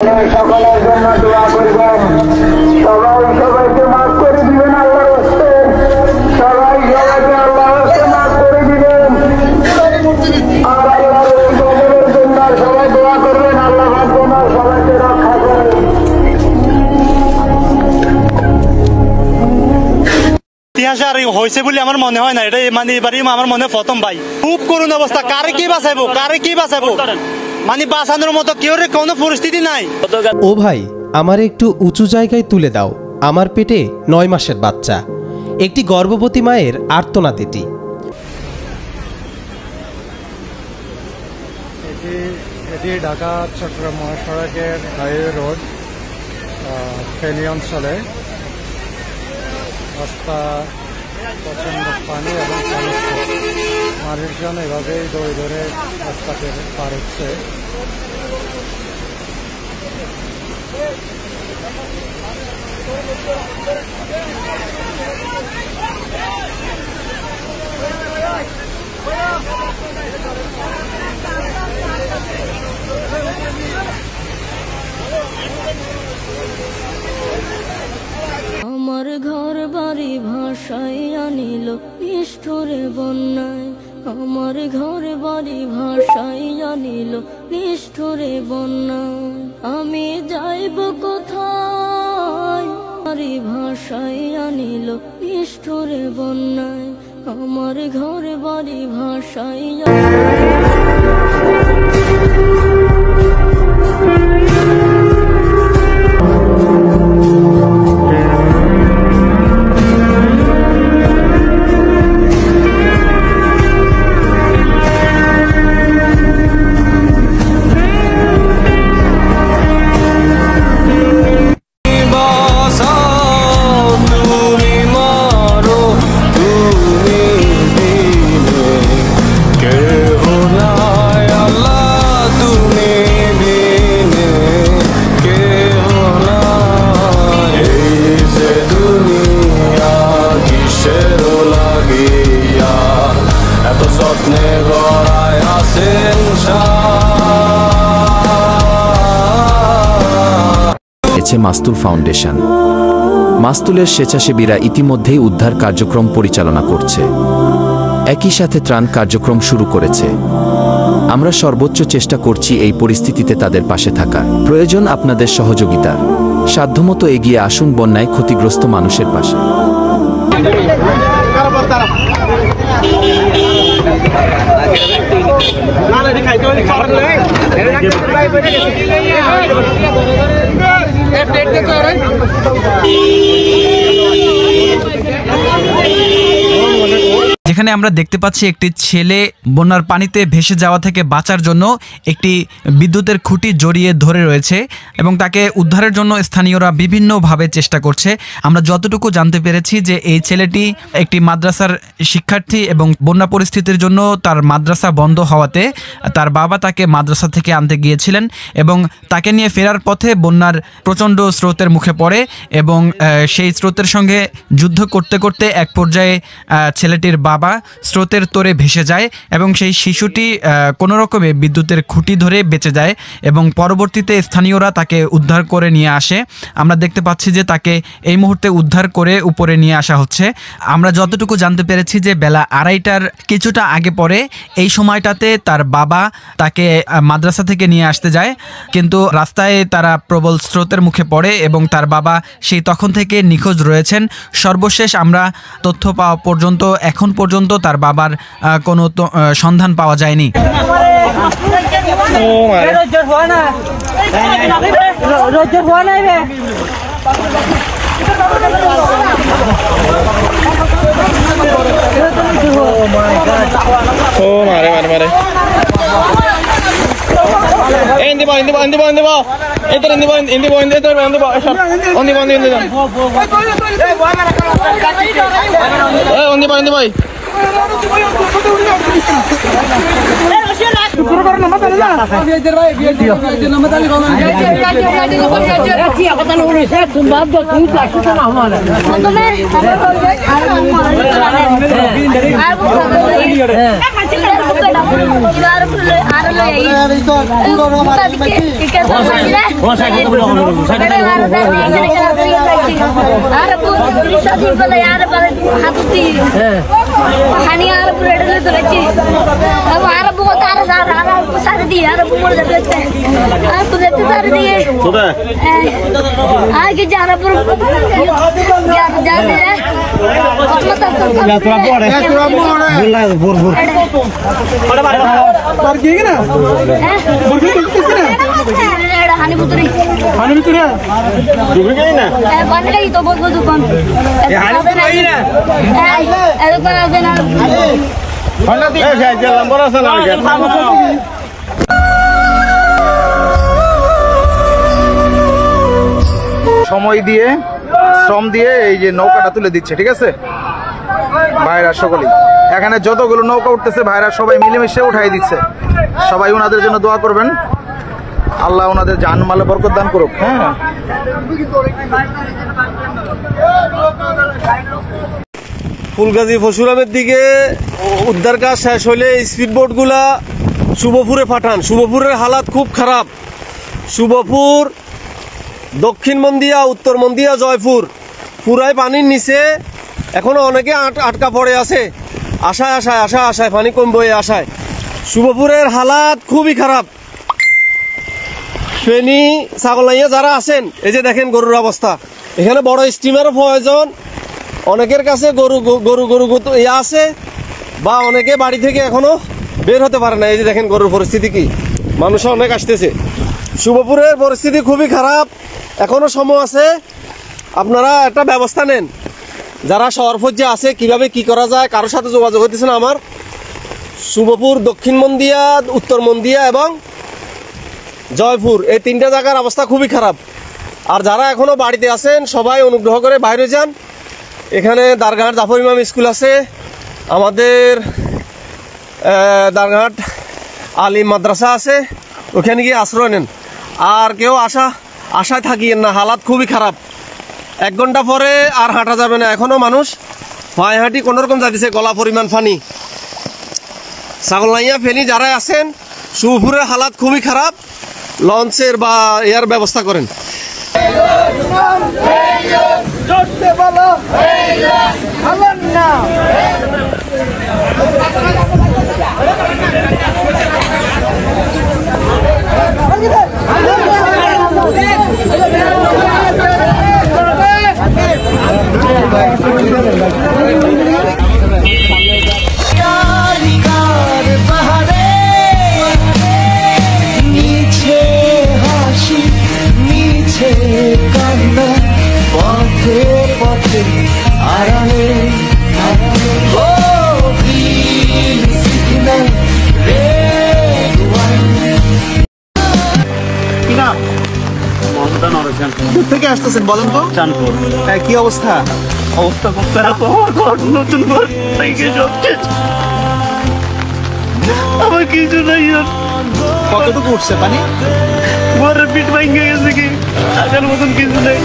সকলের জন্য দোয়া করবেন। সবাই সবাইকে মাফ করে দিবেন আল্লাহর হস্তে, সবাই সবাইকে আল্লাহর হস্তে মাফ করে দিবেন। আর আল্লাহর এই গজবের জন্য সবাই দোয়া করবেন, আল্লাহ যেন সবাইকে রক্ষা করেন। ইতিহাসে আর হয়েছে বলে আমার মনে হয় না, এটা মানে এবারই আমার মনে প্রথম ভাই। খুব করুণ অবস্থা, কারে কি বাঁচাইবো, কারে কি বাঁচাইবো, মানে বাঁচানোর মতো কেউ কোনো পরিস্থিতি নাই। ও ভাই, আমার একটু উঁচু জায়গায় তুলে দাও, আমার পেটে 9 মাসের বাচ্চা। একটি গর্ভবতী মায়ের আর্তনাদ এটি। এটি ঢাকা চট্টগ্রাম মহাসড়কের হাইওয়ে রোড ফেনী অঞ্চলে। রাস্তা প্রচণ্ড পানি এবং মানুষজন এভাবেই দৌড়ে দৌড়ে রাস্তাকে পার হচ্ছে। আমার ঘর বাড়ি ভাসাইয়া নিল নিষ্ঠুরে বন্যায়, আমার ঘর বাড়ি ভাসাইয়া নিল নিষ্ঠুরে বন্যায়। আমি যাইব কোথায়, বাড়ি ভাসাইয়া নিল নিষ্ঠুরে বন্যায়, আমার ঘর বাড়ি ভাসাইয়া। মাস্তুল ফাউন্ডেশন। মাস্তুলের স্বেচ্ছাসেবীরা ইতিমধ্যেই উদ্ধার কার্যক্রম পরিচালনা করছে, একই সাথে ত্রাণ কার্যক্রম শুরু করেছে। আমরা সর্বোচ্চ চেষ্টা করছি এই পরিস্থিতিতে তাদের পাশে থাকার। প্রয়োজন আপনাদের সহযোগিতার। সাধ্যমতো এগিয়ে আসুন বন্যায় ক্ষতিগ্রস্ত মানুষের পাশে। যেখানে আমরা দেখতে পাচ্ছি একটি ছেলে বন্যার পানিতে ভেসে যাওয়া থেকে বাঁচার জন্য একটি বিদ্যুতের খুঁটি জড়িয়ে ধরে রয়েছে এবং তাকে উদ্ধারের জন্য স্থানীয়রা বিভিন্নভাবে চেষ্টা করছে। আমরা যতটুকু জানতে পেরেছি যে এই ছেলেটি একটি মাদ্রাসার শিক্ষার্থী এবং বন্যা পরিস্থিতির জন্য তার মাদ্রাসা বন্ধ হওয়াতে তার বাবা তাকে মাদ্রাসা থেকে আনতে গিয়েছিলেন এবং তাকে নিয়ে ফেরার পথে বন্যার প্রচণ্ড স্রোতের মুখে পড়ে এবং সেই স্রোতের সঙ্গে যুদ্ধ করতে করতে এক পর্যায়ে ছেলেটির বাবা স্রোতের তোরে ভেসে যায় এবং সেই শিশুটি কোনো রকমে বিদ্যুতের খুঁটি ধরে বেঁচে যায় এবং পরবর্তীতে স্থানীয়রা তাকে উদ্ধার করে নিয়ে আসে। আমরা দেখতে পাচ্ছি যে তাকে এই মুহূর্তে উদ্ধার করে উপরে নিয়ে আসা হচ্ছে। আমরা যতটুকু জানতে পেরেছি যে বেলা 2:30টার কিছুটা আগে পরে এই সময়টাতে তার বাবা তাকে মাদ্রাসা থেকে নিয়ে আসতে যায়, কিন্তু রাস্তায় তারা প্রবল স্রোতের মুখে পড়ে এবং তার বাবা সেই তখন থেকে নিখোঁজ রয়েছেন। সর্বশেষ আমরা তথ্য পাওয়া পর্যন্ত এখন পর্যন্ত তার বাবার কোনো সন্ধান পাওয়া যায়নি। সময় দিয়ে শ্রম দিয়ে এই যে নৌকাটা তুলে দিচ্ছে, ঠিক আছে ভাইরা সকলেই। এখানে যতগুলো নৌকা উঠতেছে ভাইরা সবাই মিলেমিশে উঠাই দিচ্ছে। সবাই ওনাদের জন্য দোয়া করবেন, আল্লাহ ওনাদের জানমালে বরকত দান করুক। হ্যাঁ, ফুলগাজী ফসুরামের দিকে উদ্ধার কাজ শেষ হলে স্পিড বোটগুলা শুভপুরে পাঠান। শুভপুরের হালাত খুব খারাপ। শুভপুর, দক্ষিণ মন্দিয়া, উত্তর মন্দিয়া, জয়পুর পুরাই পানির নিচে। এখনো অনেকে আটকা পড়ে আছে, আশায় পানি কমবে আশায়। শুভপুরের হালাত খুবই খারাপ। ফেনী, ছাগলাইয়া যারা আছেন, এই যে দেখেন গরুর অবস্থা। এখানে বড় স্টিমারও প্রয়োজন। অনেকের কাছে গরু আছে, বা অনেকে বাড়ি থেকে এখনো বের হতে পারে না। এই যে দেখেন গরুর পরিস্থিতি কি, মানুষ অনেক আসতেছে। শুভপুরের পরিস্থিতি খুবই খারাপ। এখনো সময় আছে, আপনারা একটা ব্যবস্থা নেন। যারা শহর পর্যায়ে আছে, কিভাবে কি করা যায়, কারোর সাথে যোগাযোগ হইতেছে না আমার। শুভপুর, দক্ষিণ মন্দিয়া, উত্তর মন্দিয়া এবং জয়পুর, এই তিনটা জায়গার অবস্থা খুবই খারাপ। আর যারা এখনো বাড়িতে আছেন, সবাই অনুগ্রহ করে বাইরে যান। এখানে দারঘাট জাফর ইমাম স্কুল আছে, আমাদের দারঘাট আলিম মাদ্রাসা আছে, ওখানে গিয়ে আশ্রয় নেন। আর কেউ আশায় থাকিয়েন না, হালাত খুবই খারাপ। 1 ঘন্টা পরে আর হাঁটা যাবে না। এখনো মানুষ পায়ে হাঁটি কোনোরকম যাচ্ছে, গলা পরিমাণ পানি। ছাগলনাইয়া, ফেনী যারা আছেন, শুভপুরের হালাত খুবই খারাপ। লঞ্চের বা এয়ার ব্যবস্থা করেন। থেকে আসতেছেন বলেন তো? চাঁদপুর। কি অবস্থা? অবস্থা খুব খারাপ। নতুন ঘর থেকে সব শেষ, আমার কিছু নাই। কতটুকু উঠছে পানি? ঘরের পিঠ ভাঙে গেছে, কি আগের মতন কিছু নেই।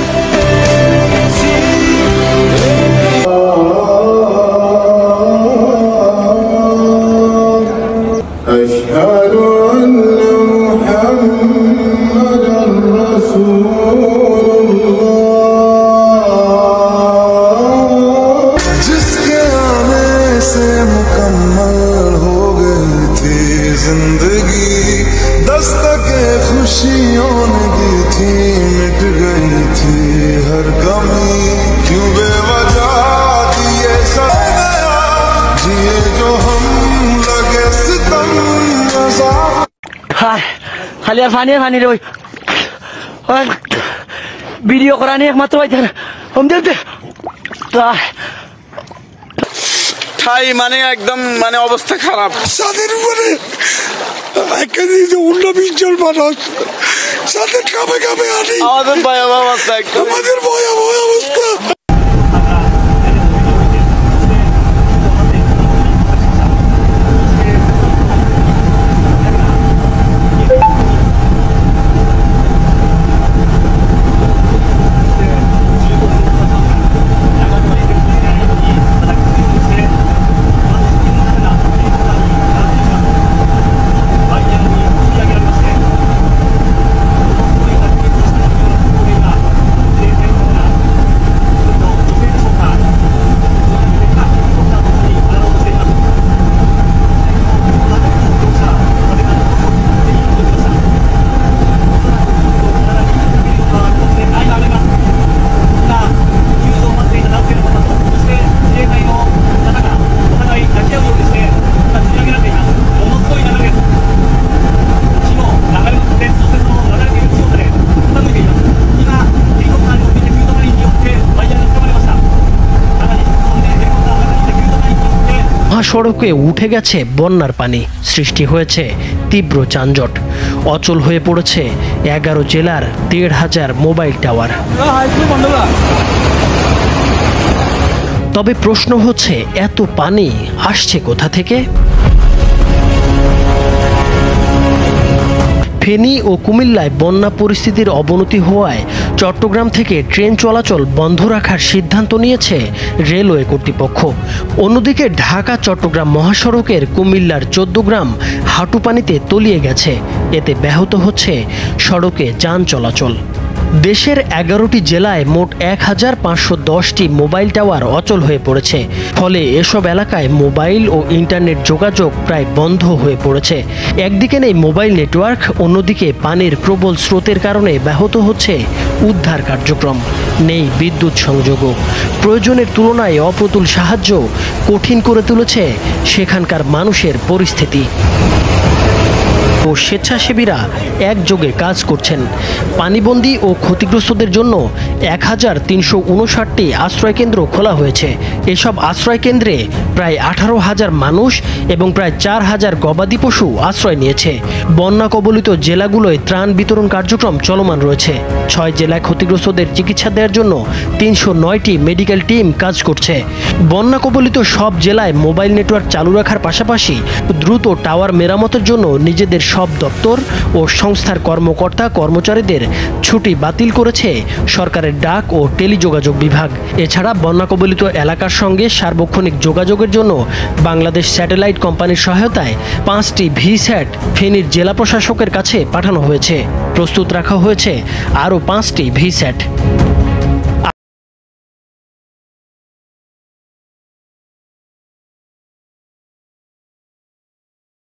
খালি আর ফানি রে, ওই ভিডিও করা নিয়ে একমাত্র ঠাই মানে একদম মানে অবস্থা খারাপ। ছাদের উপরে 19-20 জন মানুষ, ছাদের কামে আনি। আমাদের ভয়াবহ অবস্থা, আমাদের ভয়াবহ অবস্থা। মহাসড়কে উঠে গেছে বন্যার পানি, সৃষ্টি হয়েছে তীব্র যানজট, অচল হয়ে পড়েছে 11 জেলার 1,500 মোবাইল টাওয়ার। তবে প্রশ্ন হচ্ছে, এত পানি আসছে কোথা থেকে? ফেনী ও কুমিল্লায় বন্যা পরিস্থিতির অবনতি হওয়ায় চট্টগ্রাম থেকে ট্রেন চলাচল বন্ধ রাখার সিদ্ধান্ত নিয়েছে রেলওয়ে কর্তৃপক্ষ। অন্যদিকে ঢাকা চট্টগ্রাম মহাসড়কের কুমিল্লার 14 গ্রাম হাঁটু পানিতে তলিয়ে গেছে, এতে ব্যাহত হচ্ছে সড়কে যান চলাচল। দেশের 11টি জেলায় মোট 1510টি মোবাইল টাওয়ার অচল হয়ে পড়েছে, ফলে এসব এলাকায় মোবাইল ও ইন্টারনেট যোগাযোগ প্রায় বন্ধ হয়ে পড়েছে। একদিকে নেই মোবাইল নেটওয়ার্ক, অন্যদিকে পানির প্রবল স্রোতের কারণে ব্যাহত হচ্ছে উদ্ধার কার্যক্রম, নেই বিদ্যুৎ সংযোগও। প্রয়োজনের তুলনায় অপ্রতুল সাহায্য কঠিন করে তুলেছে সেখানকার মানুষের পরিস্থিতি। ও স্বেচ্ছাসেবীরা একযোগে কাজ করছেন। পানিবন্দী ও ক্ষতিগ্রস্তদের জন্য 1359টি আশ্রয়কেন্দ্র খোলা হয়েছে। এসব আশ্রয়কেন্দ্রে প্রায় 18,000 মানুষ এবং প্রায় 4,000 গবাদি পশু আশ্রয় নিয়েছে। বন্যা কবলিত জেলাগুলোয় ত্রাণ বিতরণ কার্যক্রম চলমান রয়েছে। 6 জেলায় ক্ষতিগ্রস্তদের চিকিৎসা দেওয়ার জন্য 309টি মেডিকেল টিম কাজ করছে। বন্যা কবলিত সব জেলায় মোবাইল নেটওয়ার্ক চালু রাখার পাশাপাশি দ্রুত টাওয়ার মেরামতের জন্য নিজেদের সব দপ্তর ও সংস্থার কর্মকর্তা কর্মচারীদের ছুটি বাতিল করেছে সরকারের ডাক ও টেলিযোগাযোগ বিভাগ। এছাড়া বন্যা কবলিত এলাকার সঙ্গে সার্বক্ষণিক যোগাযোগের জন্য বাংলাদেশ স্যাটেলাইট কোম্পানির সহায়তায় 5টি ভিস্যাট ফেনীর জেলা প্রশাসকের কাছে পাঠানো হয়েছে। প্রস্তুত রাখা হয়েছে আরও 5টি ভিস্যাট।